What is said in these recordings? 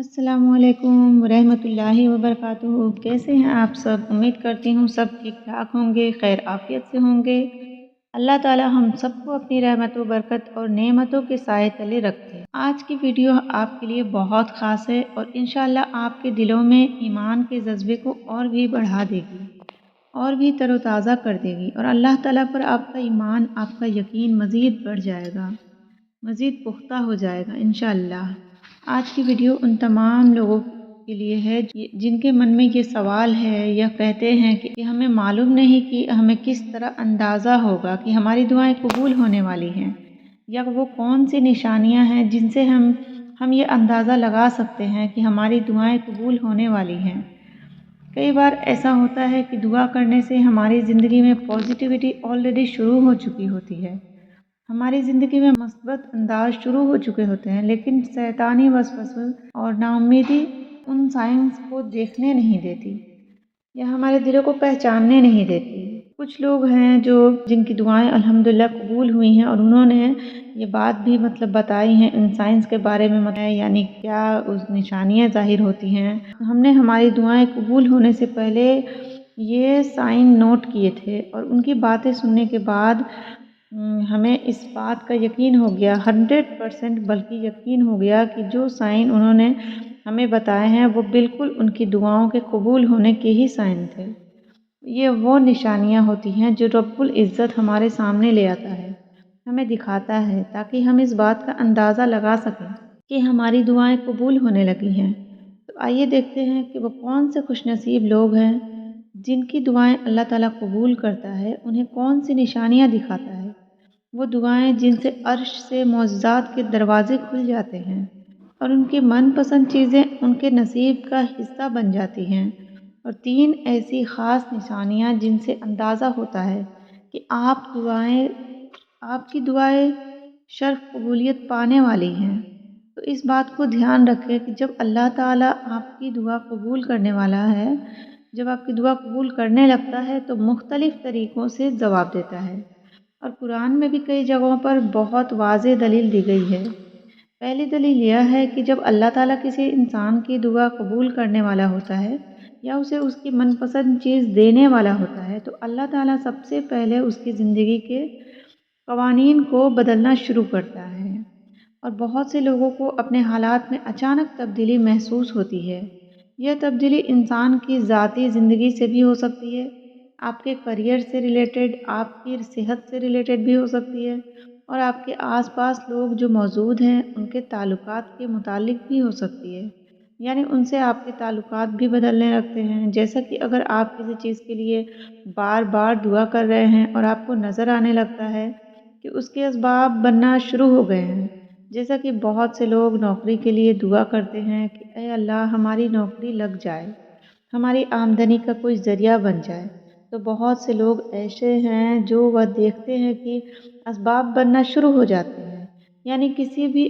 السلام علیکم ورحمۃ اللہ وبرکاتہ۔ کیسے ہیں آپ سب؟ امید کرتی ہوں سب ٹھیک ٹھاک ہوں گے، خیر عافیت سے ہوں گے۔ اللہ تعالی ہم سب کو اپنی رحمت و برکت اور نعمتوں کے سائے تلے رکھے۔ آج کی ویڈیو آپ کے لیے بہت خاص ہے اور انشاءاللہ آپ کے دلوں میں ایمان کے جذبے کو اور بھی بڑھا دے گی اور بھی تر و تازہ کر دے گی، اور اللہ تعالیٰ پر آپ کا ایمان، آپ کا یقین مزید بڑھ جائے گا، مزید پختہ ہو جائے گا انشاءاللہ۔ آج کی ویڈیو ان تمام لوگوں کے لیے ہے جن کے من میں یہ سوال ہے یا کہتے ہیں کہ ہمیں معلوم نہیں کہ ہمیں کس طرح اندازہ ہوگا کہ ہماری دعائیں قبول ہونے والی ہیں، یا وہ کون سی نشانیاں ہیں جن سے ہم یہ اندازہ لگا سکتے ہیں کہ ہماری دعائیں قبول ہونے والی ہیں۔ کئی بار ایسا ہوتا ہے کہ دعا کرنے سے ہماری زندگی میں پازیٹیوٹی آلریڈی شروع ہو چکی ہوتی ہے، ہماری زندگی میں مثبت انداز شروع ہو چکے ہوتے ہیں، لیکن شیطانی وسوسے اور ناامیدی ان سائنس کو دیکھنے نہیں دیتی یا ہمارے دلوں کو پہچاننے نہیں دیتی۔ کچھ لوگ ہیں جن کی دعائیں الحمدللہ قبول ہوئی ہیں، اور انہوں نے یہ بات بھی بتائی ہیں ان سائنس کے بارے میں، یعنی کیا اس نشانیاں ظاہر ہوتی ہیں۔ ہم نے ہماری دعائیں قبول ہونے سے پہلے یہ سائن نوٹ کیے تھے، اور ان کی باتیں سننے کے بعد ہمیں اس بات کا یقین ہو گیا، 100% بلکہ یقین ہو گیا کہ جو سائن انہوں نے ہمیں بتائے ہیں وہ بالکل ان کی دعاؤں کے قبول ہونے کے ہی سائن تھے۔ یہ وہ نشانیاں ہوتی ہیں جو رب العزت ہمارے سامنے لے آتا ہے، ہمیں دکھاتا ہے، تاکہ ہم اس بات کا اندازہ لگا سکیں کہ ہماری دعائیں قبول ہونے لگی ہیں۔ تو آئیے دیکھتے ہیں کہ وہ کون سے خوش نصیب لوگ ہیں جن کی دعائیں اللہ تعالیٰ قبول کرتا ہے، انہیں کون سی نشانیاں دکھاتا ہے۔ وہ دعائیں جن سے عرش سے معجزات کے دروازے کھل جاتے ہیں، اور ان کی من پسند چیزیں ان کے نصیب کا حصہ بن جاتی ہیں، اور 3 ایسی خاص نشانیاں جن سے اندازہ ہوتا ہے کہ آپ کی دعائیں شرف قبولیت پانے والی ہیں۔ تو اس بات کو دھیان رکھیں کہ جب اللہ تعالیٰ آپ کی دعا قبول کرنے والا ہے، جب آپ کی دعا قبول کرنے لگتا ہے تو مختلف طریقوں سے جواب دیتا ہے، اور قرآن میں بھی کئی جگہوں پر بہت واضح دلیل دی گئی ہے۔ پہلی دلیل یہ ہے کہ جب اللہ تعالیٰ کسی انسان کی دعا قبول کرنے والا ہوتا ہے یا اسے اس کی من پسند چیز دینے والا ہوتا ہے، تو اللہ تعالیٰ سب سے پہلے اس کی زندگی کے قوانین کو بدلنا شروع کرتا ہے، اور بہت سے لوگوں کو اپنے حالات میں اچانک تبدیلی محسوس ہوتی ہے۔ یہ تبدیلی انسان کی ذاتی زندگی سے بھی ہو سکتی ہے، آپ کے کریئر سے ریلیٹڈ، آپ کی صحت سے ریلیٹڈ بھی ہو سکتی ہے، اور آپ کے آس پاس لوگ جو موجود ہیں ان کے تعلقات کے متعلق بھی ہو سکتی ہے، یعنی ان سے آپ کے تعلقات بھی بدلنے لگتے ہیں۔ جیسا کہ اگر آپ کسی چیز کے لیے بار بار دعا کر رہے ہیں اور آپ کو نظر آنے لگتا ہے کہ اس کے اسباب بننا شروع ہو گئے ہیں، جیسا کہ بہت سے لوگ نوکری کے لیے دعا کرتے ہیں کہ اے اللہ ہماری نوکری لگ جائے، ہماری آمدنی کا کوئی ذریعہ بن جائے، تو بہت سے لوگ ایسے ہیں جو وہ دیکھتے ہیں کہ اسباب بننا شروع ہو جاتے ہیں، یعنی کسی بھی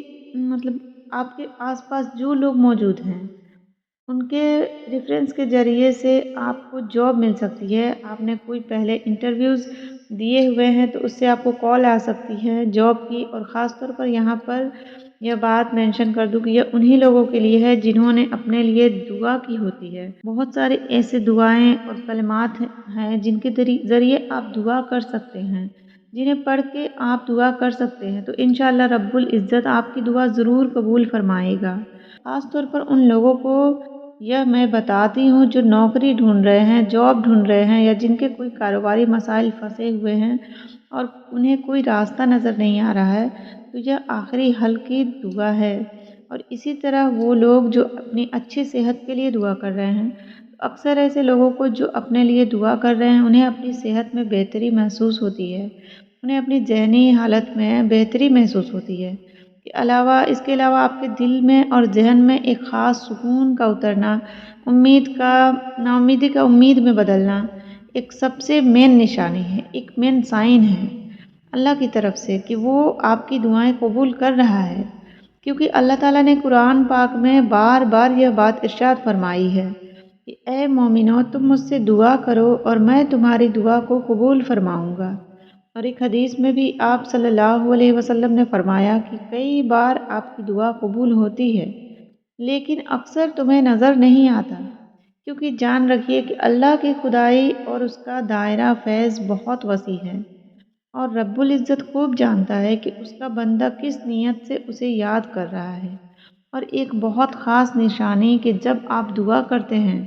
آپ کے آس پاس جو لوگ موجود ہیں ان کے ریفرنس کے ذریعے سے آپ کو جاب مل سکتی ہے۔ آپ نے کوئی پہلے انٹرویوز دیے ہوئے ہیں تو اس سے آپ کو کال آ سکتی ہے جاب کی، اور خاص طور پر یہاں پر یہ بات مینشن کر دوں کہ یہ انہی لوگوں کے لیے ہے جنہوں نے اپنے لیے دعا کی ہوتی ہے۔ بہت سارے ایسے دعائیں اور کلمات ہیں جن کے ذریعے آپ دعا کر سکتے ہیں، جنہیں پڑھ کے آپ دعا کر سکتے ہیں، تو انشاءاللہ رب العزت آپ کی دعا ضرور قبول فرمائے گا۔ خاص طور پر ان لوگوں کو یہ میں بتاتی ہوں جو نوکری ڈھونڈ رہے ہیں، جاب ڈھونڈ رہے ہیں، یا جن کے کوئی کاروباری مسائل پھنسے ہوئے ہیں اور انہیں کوئی راستہ نظر نہیں آ رہا ہے، تو یہ آخری حل کی دعا ہے۔ اور اسی طرح وہ لوگ جو اپنی اچھی صحت کے لیے دعا کر رہے ہیں، اکثر ایسے لوگوں کو جو اپنے لیے دعا کر رہے ہیں انہیں اپنی صحت میں بہتری محسوس ہوتی ہے، انہیں اپنی ذہنی حالت میں بہتری محسوس ہوتی ہے۔ اس کے علاوہ آپ کے دل میں اور ذہن میں ایک خاص سکون کا اترنا، ناامیدی کا امید میں بدلنا، ایک سب سے مین نشانی ہے، ایک مین سائن ہے اللہ کی طرف سے کہ وہ آپ کی دعائیں قبول کر رہا ہے، کیونکہ اللہ تعالیٰ نے قرآن پاک میں بار بار یہ بات ارشاد فرمائی ہے کہ اے مومنو تم مجھ سے دعا کرو اور میں تمہاری دعا کو قبول فرماؤں گا۔ اور ایک حدیث میں بھی آپ صلی اللہ علیہ وسلم نے فرمایا کہ کئی بار آپ کی دعا قبول ہوتی ہے، لیکن اکثر تمہیں نظر نہیں آتا، کیونکہ جان رکھیے کہ اللہ کی خدائی اور اس کا دائرہ فیض بہت وسیع ہے، اور رب العزت خوب جانتا ہے کہ اس کا بندہ کس نیت سے اسے یاد کر رہا ہے۔ اور ایک بہت خاص نشانی کہ جب آپ دعا کرتے ہیں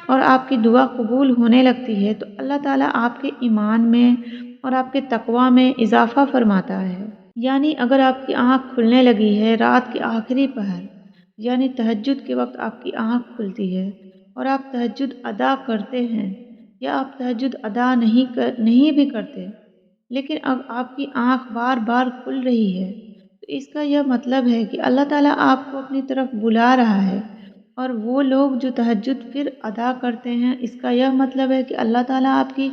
اور آپ کی دعا قبول ہونے لگتی ہے تو اللہ تعالیٰ آپ کے ایمان میں اور آپ کے تقوی میں اضافہ فرماتا ہے۔ یعنی اگر آپ کی آنکھ کھلنے لگی ہے رات کے آخری پہر، یعنی تہجد کے وقت آپ کی آنکھ کھلتی ہے اور آپ تہجد ادا کرتے ہیں، یا آپ تہجد ادا نہیں بھی کرتے، لیکن اب آپ کی آنکھ بار بار کھل رہی ہے، تو اس کا یہ مطلب ہے کہ اللہ تعالیٰ آپ کو اپنی طرف بلا رہا ہے۔ اور وہ لوگ جو تہجد پھر ادا کرتے ہیں، اس کا یہ مطلب ہے کہ اللہ تعالیٰ آپ کی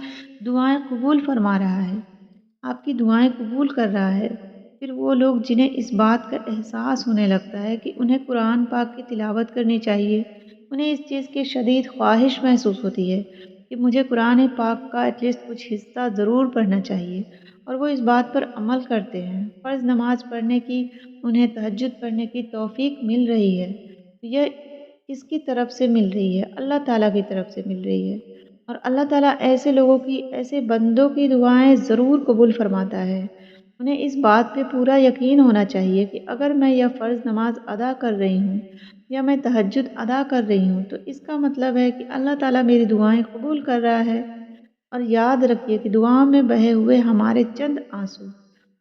دعائیں قبول فرما رہا ہے، آپ کی دعائیں قبول کر رہا ہے۔ پھر وہ لوگ جنہیں اس بات کا احساس ہونے لگتا ہے کہ انہیں قرآن پاک کی تلاوت کرنی چاہیے، انہیں اس چیز کی شدید خواہش محسوس ہوتی ہے کہ مجھے قرآن پاک کا ایٹ لیسٹ کچھ حصہ ضرور پڑھنا چاہیے، اور وہ اس بات پر عمل کرتے ہیں۔ فرض نماز پڑھنے کی، انہیں تہجد پڑھنے کی توفیق مل رہی ہے، تو یہ کس کی طرف سے مل رہی ہے؟ اللہ تعالیٰ کی طرف سے مل رہی ہے، اور اللہ تعالیٰ ایسے لوگوں کی، ایسے بندوں کی دعائیں ضرور قبول فرماتا ہے۔ انہیں اس بات پہ پورا یقین ہونا چاہیے کہ اگر میں یہ فرض نماز ادا کر رہی ہوں یا میں تہجد ادا کر رہی ہوں تو اس کا مطلب ہے کہ اللہ تعالیٰ میری دعائیں قبول کر رہا ہے۔ اور یاد رکھیے کہ دعاؤں میں بہے ہوئے ہمارے چند آنسو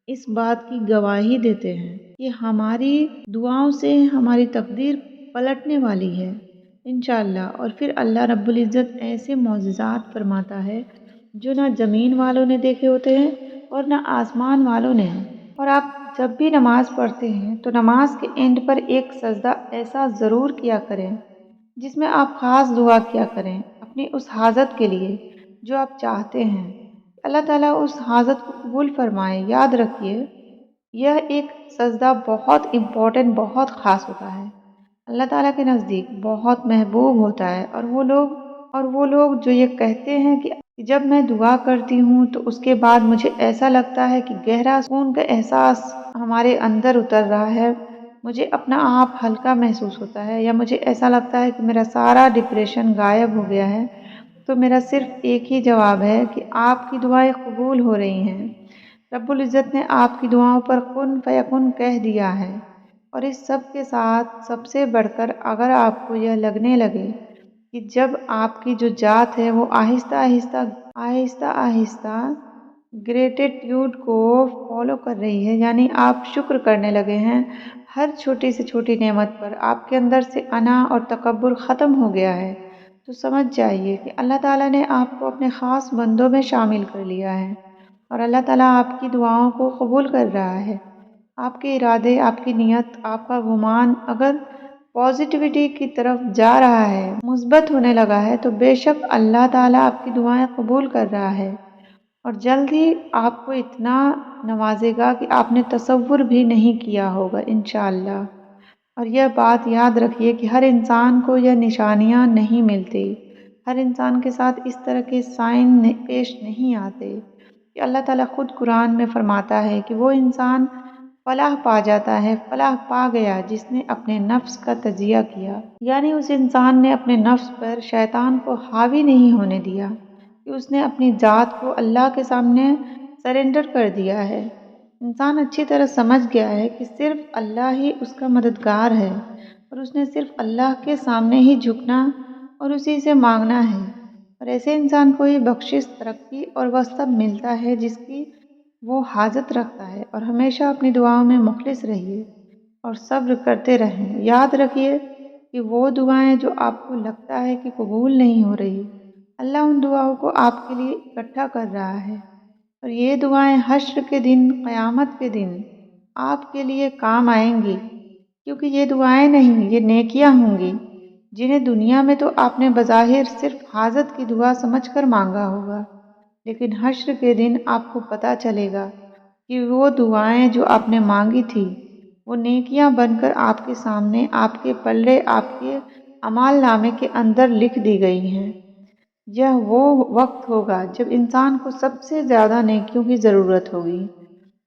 اس بات کی گواہی دیتے ہیں کہ ہماری دعاؤں سے ہماری تقدیر پلٹنے والی ہے انشاءاللہ۔ اور پھر اللہ رب العزت ایسے معجزات فرماتا ہے جو نہ زمین والوں نے دیکھے ہوتے ہیں اور نہ آسمان والوں نے۔ اور آپ جب بھی نماز پڑھتے ہیں تو نماز کے اینڈ پر ایک سجدہ ایسا ضرور کیا کریں جس میں آپ خاص دعا کیا کریں اپنی اس حاجت کے لیے جو آپ چاہتے ہیں، اللہ تعالیٰ اس حاجت کو قبول فرمائے۔ یاد رکھیے یہ ایک سجدہ بہت امپورٹنٹ، بہت خاص ہوتا ہے، اللہ تعالیٰ کے نزدیک بہت محبوب ہوتا ہے۔ اور وہ لوگ جو یہ کہتے ہیں کہ جب میں دعا کرتی ہوں تو اس کے بعد مجھے ایسا لگتا ہے کہ گہرا سکون کا احساس ہمارے اندر اتر رہا ہے، مجھے اپنا آپ ہلکا محسوس ہوتا ہے، یا مجھے ایسا لگتا ہے کہ میرا سارا ڈپریشن غائب ہو گیا ہے، تو میرا صرف ایک ہی جواب ہے کہ آپ کی دعائیں قبول ہو رہی ہیں۔ رب العزت نے آپ کی دعاؤں پر کن فیکن کہہ دیا ہے۔ اور اس سب کے ساتھ سب سے بڑھ کر اگر آپ کو یہ لگنے لگے کہ جب آپ کی جو ذات ہے وہ آہستہ آہستہ گریٹیٹیوڈ کو فالو کر رہی ہے، یعنی آپ شکر کرنے لگے ہیں ہر چھوٹی سے چھوٹی نعمت پر، آپ کے اندر سے انا اور تکبر ختم ہو گیا ہے، تو سمجھ جائیے کہ اللہ تعالیٰ نے آپ کو اپنے خاص بندوں میں شامل کر لیا ہے، اور اللہ تعالیٰ آپ کی دعاؤں کو قبول کر رہا ہے۔ آپ کے ارادے، آپ کی نیت، آپ کا گمان اگر پازیٹیوٹی کی طرف جا رہا ہے، مثبت ہونے لگا ہے، تو بے شک اللہ تعالیٰ آپ کی دعائیں قبول کر رہا ہے، اور جلد ہی آپ کو اتنا نوازے گا کہ آپ نے تصور بھی نہیں کیا ہوگا انشاءاللہ۔ اور یہ بات یاد رکھیے کہ ہر انسان کو یہ نشانیاں نہیں ملتی، ہر انسان کے ساتھ اس طرح کے سائن پیش نہیں آتے، کہ اللہ تعالیٰ خود قرآن میں فرماتا ہے کہ وہ انسان فلاح پا جاتا ہے، فلاح پا گیا جس نے اپنے نفس کا تجزیہ کیا، یعنی اس انسان نے اپنے نفس پر شیطان کو حاوی نہیں ہونے دیا، کہ اس نے اپنی ذات کو اللہ کے سامنے سرنڈر کر دیا ہے۔ انسان اچھی طرح سمجھ گیا ہے کہ صرف اللہ ہی اس کا مددگار ہے، اور اس نے صرف اللہ کے سامنے ہی جھکنا اور اسی سے مانگنا ہے۔ اور ایسے انسان کو ہی بخشش، ترقی اور وہ سب ملتا ہے جس کی وہ حاجت رکھتا ہے۔ اور ہمیشہ اپنی دعاؤں میں مخلص رہیے اور صبر کرتے رہیں۔ یاد رکھیے کہ وہ دعائیں جو آپ کو لگتا ہے کہ قبول نہیں ہو رہی، اللہ ان دعاؤں کو آپ کے لیے اکٹھا کر رہا ہے، اور یہ دعائیں حشر کے دن، قیامت کے دن آپ کے لیے کام آئیں گی، کیونکہ یہ دعائیں نہیں، یہ نیکیاں ہوں گی جنہیں دنیا میں تو آپ نے بظاہر صرف حاجت کی دعا سمجھ کر مانگا ہوگا، لیکن حشر کے دن آپ کو پتہ چلے گا کہ وہ دعائیں جو آپ نے مانگی تھی وہ نیکیاں بن کر آپ کے سامنے، آپ کے پلے، آپ کے اعمال نامے کے اندر لکھ دی گئی ہیں۔ یہ وہ وقت ہوگا جب انسان کو سب سے زیادہ نیکیوں کی ضرورت ہوگی،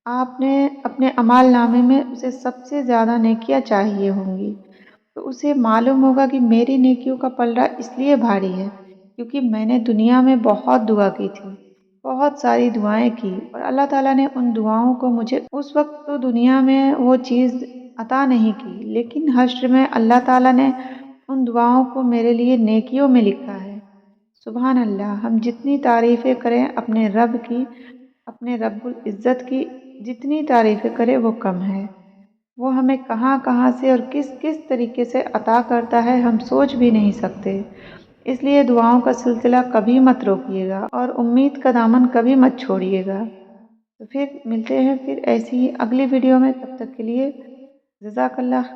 آپ نے اپنے اعمال نامے میں اسے سب سے زیادہ نیکیاں چاہیے ہوں گی، تو اسے معلوم ہوگا کہ میری نیکیوں کا پلڑا اس لیے بھاری ہے کیونکہ میں نے دنیا میں بہت دعا کی تھی، بہت ساری دعائیں کی، اور اللہ تعالیٰ نے ان دعاؤں کو مجھے اس وقت تو دنیا میں وہ چیز عطا نہیں کی، لیکن حشر میں اللہ تعالیٰ نے ان دعاؤں کو میرے لیے نیکیوں میں لکھا ہے۔ سبحان اللہ، ہم جتنی تعریفیں کریں اپنے رب کی، اپنے رب العزت کی، جتنی تعریفیں کریں وہ کم ہے۔ وہ ہمیں کہاں کہاں سے اور کس کس طریقے سے عطا کرتا ہے ہم سوچ بھی نہیں سکتے۔ اس لیے دعاؤں کا سلسلہ کبھی مت روکیے گا اور امید کا دامن کبھی مت چھوڑیے گا۔ تو پھر ملتے ہیں پھر ایسی ہی اگلی ویڈیو میں، تب تک کے لیے جزاک اللہ